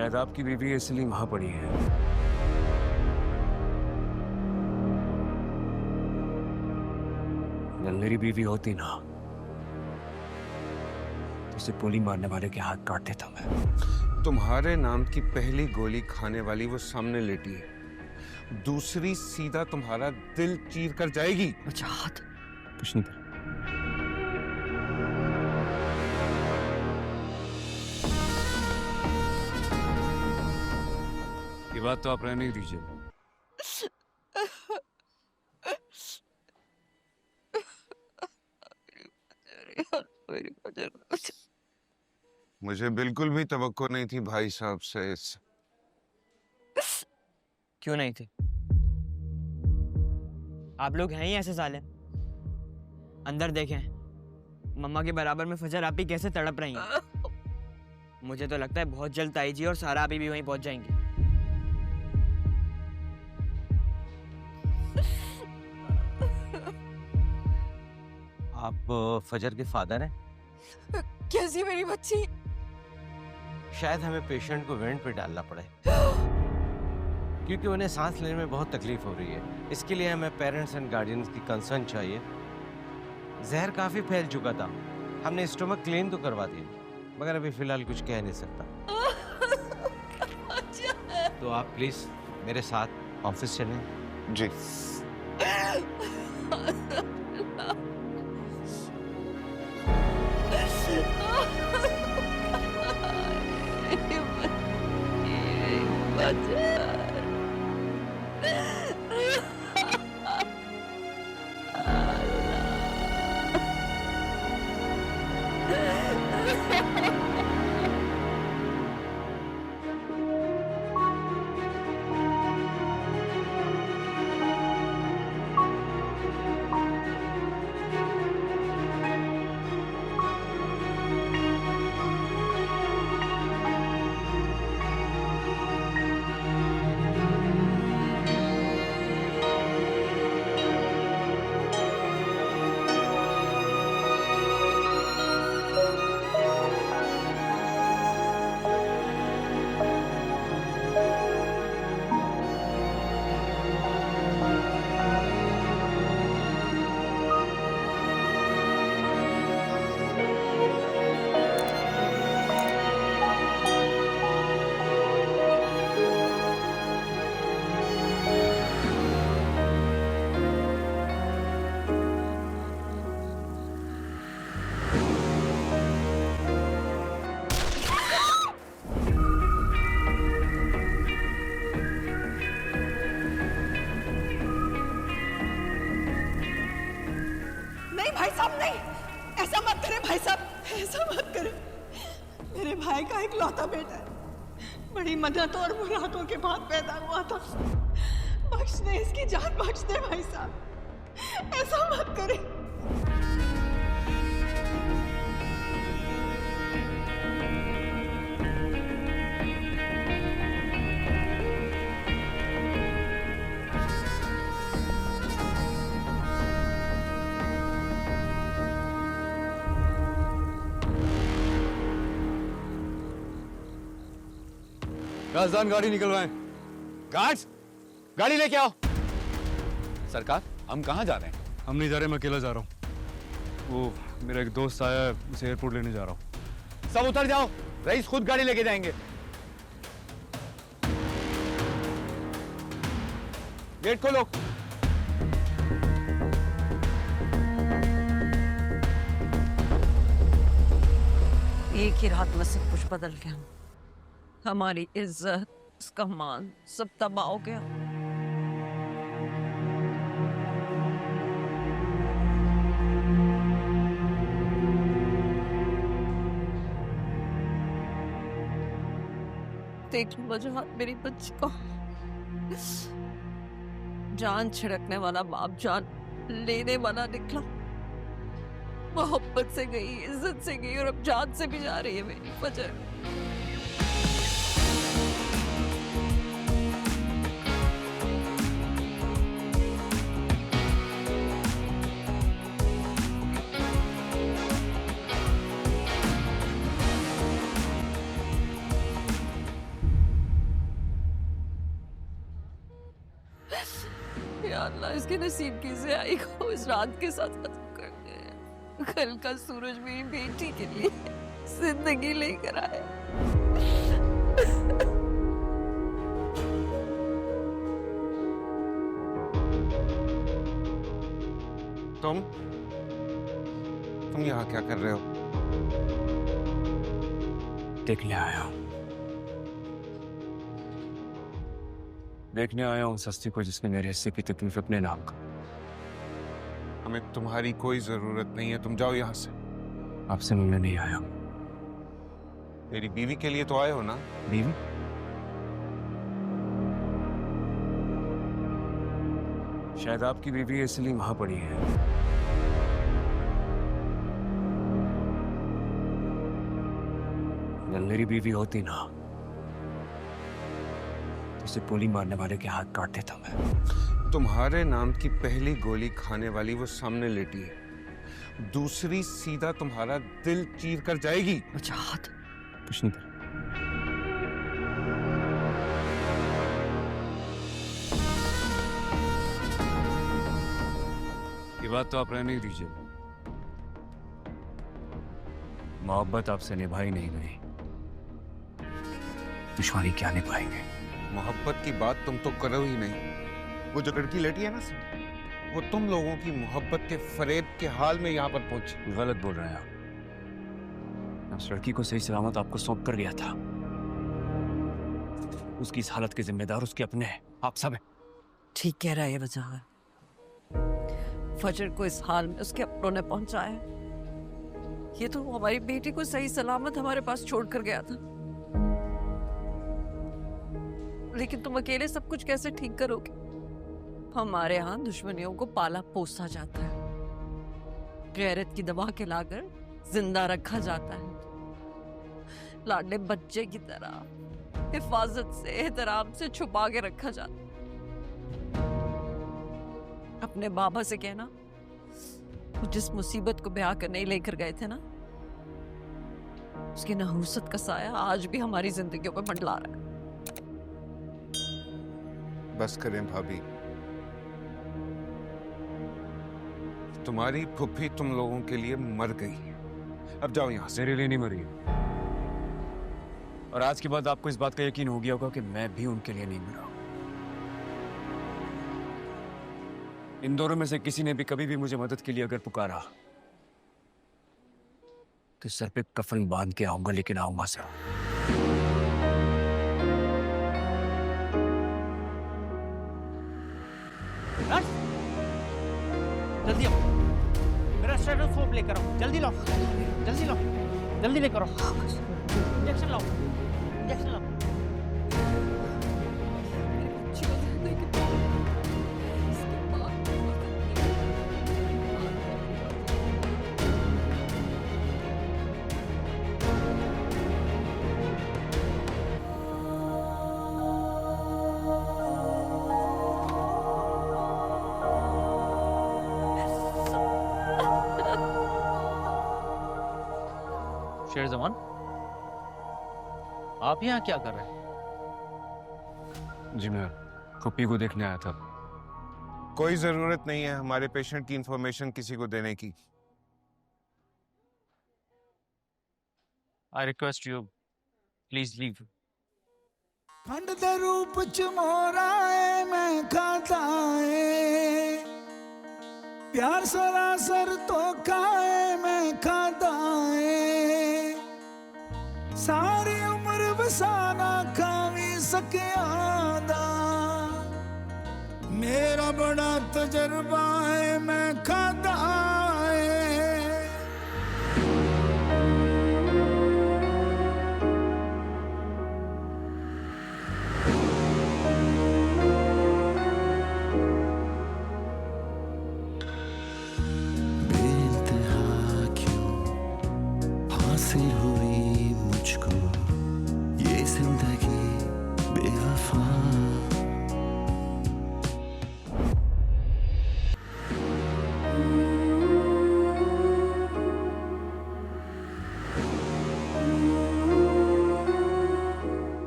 शायद आपकी बीवी इसलिए वहां पड़ी है। अगर मेरी बीवी होती ना तो उसे गोली मारने वाले के हाथ काट देता मैं। तुम्हारे नाम की पहली गोली खाने वाली वो सामने लेटी है, दूसरी सीधा तुम्हारा दिल चीर कर जाएगी। अच्छा हाथ कुछ नहीं कर। ये बात तो आप रहने ही दीजिए। मुझे बिल्कुल भी तवक्को नहीं थी भाई साहब से। क्यों नहीं थी? आप लोग हैं ही ऐसे साले। अंदर देखें, मम्मा के बराबर में फजर आप ही कैसे तड़प रही हैं। मुझे तो लगता है बहुत जल्द ताई जी और सारा अभी भी वहीं पहुंच जाएंगी। आप फजर के फादर हैं? कैसी मेरी बच्ची? शायद हमें पेशेंट को वेंट पे डालना पड़े क्योंकि उन्हें सांस लेने में बहुत तकलीफ हो रही है। इसके लिए हमें पेरेंट्स एंड गार्डियंस की कंसर्न चाहिए। जहर काफी फैल चुका था, हमने स्टोमक क्लीन तो करवा दिया मगर अभी फिलहाल कुछ कह नहीं सकता। तो आप प्लीज मेरे साथ ऑफिस चलें। जी। नहीं भाई साहब, नहीं, ऐसा मत करे भाई साहब, ऐसा मत करे। मेरे भाई का एक लौता बेटा है, बड़ी मदद और मुरादों के बाद पैदा हुआ था। बख्श दे, इसकी जान बख्श दे भाई साहब, ऐसा मत करे। राजदान गाड़ी निकलवाएं। गार्ड्स, गाड़ी लेके आओ। सरकार, हम कहाँ जा रहे हैं? हम नहीं जा रहे, मैं अकेला जा रहा हूँ। वो मेरा एक दोस्त आया है, उसे एयरपोर्ट लेने जा रहा हूँ। सब उतर जाओ, रईस खुद गाड़ी लेके जाएंगे। गेट खोलो। एक ही रात में सब कुछ बदल गया। हमारी इज्जत, उसका मान सब तबाह हो गया। देख लो वजह मेरी बच्ची को, जान छिड़कने वाला बाप जान लेने वाला निकला। मोहब्बत से गई, इज्जत से गई और अब जान से भी जा रही है मेरी वजह। या अल्लाह, इसके नसीब कैसे आई को इस रात के साथ खत्म कर दे। कल का सूरज मेरी बेटी के लिए जिंदगी लेकर आया। तुम यहाँ क्या कर रहे हो? देखने आया हूँ, देखने आया हूँ सस्ती को जिसने मेरे हिस्से की तकलीफ अपने नाम का। हमें तुम्हारी कोई जरूरत नहीं है, तुम जाओ यहाँ से। आपसे मिलने नहीं आया। मेरी बीवी के लिए तो आए हो ना? बीवी? शायद आपकी बीवी इसलिए वहां पड़ी है। अगर मेरी बीवी होती ना तो उसे गोली मारने वाले के हाथ काट देता मैं। तुम्हारे नाम की पहली गोली खाने वाली वो सामने लेटी है, दूसरी सीधा तुम्हारा दिल चीर कर जाएगी। चाहत कुछ नहीं कर। ये बात तो आप रहने ही दीजिए। मोहब्बत आपसे निभाई नहीं गई, दुश्मनी क्या निभाएंगे। मोहब्बत की बात तुम तो करो ही नहीं। वो जो लड़की लेटी है ना सर, वो तुम लोगों की मोहब्बत के फरेब के हाल में यहाँ पर पहुंची। गलत बोल रहे हैं आप। उस लड़की को सही सलामत आपको सौंप कर गया था। उसकी इस हालत के जिम्मेदार उसके अपने हैं, आप सब हैं। ठीक कह रहा है वजाहत। फजर को इस हाल में उसके अपनों ने पहुंचाया। ये तो हमारी बेटी को सही सलामत हमारे पास छोड़कर गया था। लेकिन तुम अकेले सब कुछ कैसे ठीक करोगे? हमारे यहाँ दुश्मनियों को पाला पोसा जाता है, गैरत की दवा खिलाकर जिंदा रखा जाता है, लाडले बच्चे की तरह हिफाजत से एहतराम से छुपा के रखा जाता है। अपने बाबा से कहना, वो जिस मुसीबत को ब्याह कर नहीं लेकर गए थे ना, उसकी नहुसत का साया आज भी हमारी जिंदगियों पर मंडला रहा है। बस करें भाभी, तुम्हारी फुफ्फी तुम लोगों के लिए मर गई। अब जाओ यहाँ से। मेरे लिए नहीं मरी, और आज के बाद आपको इस बात का यकीन हो गया होगा कि मैं भी उनके लिए नहीं मरा। इन दोनों में से किसी ने भी कभी भी मुझे मदद के लिए अगर पुकारा तो सर पे कफन बांध के आऊंगा, लेकिन आऊंगा सर। जल्दी आओ, मेरा स्टेथोस्कोप लेकर आओ। जल्दी लाओ, जल्दी लाओ, जल्दी लेकर आओ। इंजेक्शन लाओ, इंजेक्शन लाओ। शेरजमान, आप यहाँ क्या कर रहे हैं? जी मैं फुप्पी को देखने आया था। कोई जरूरत नहीं है हमारे पेशेंट की इंफॉर्मेशन किसी को देने की। I request you, please leave. खंड दे रूप च मोराए मैं खाता है, प्यार सरासर तो खाए मैं खाता है, सारी उम्र बसाना खावी सकियादा, मेरा बड़ा तजर्बा है मैं खाता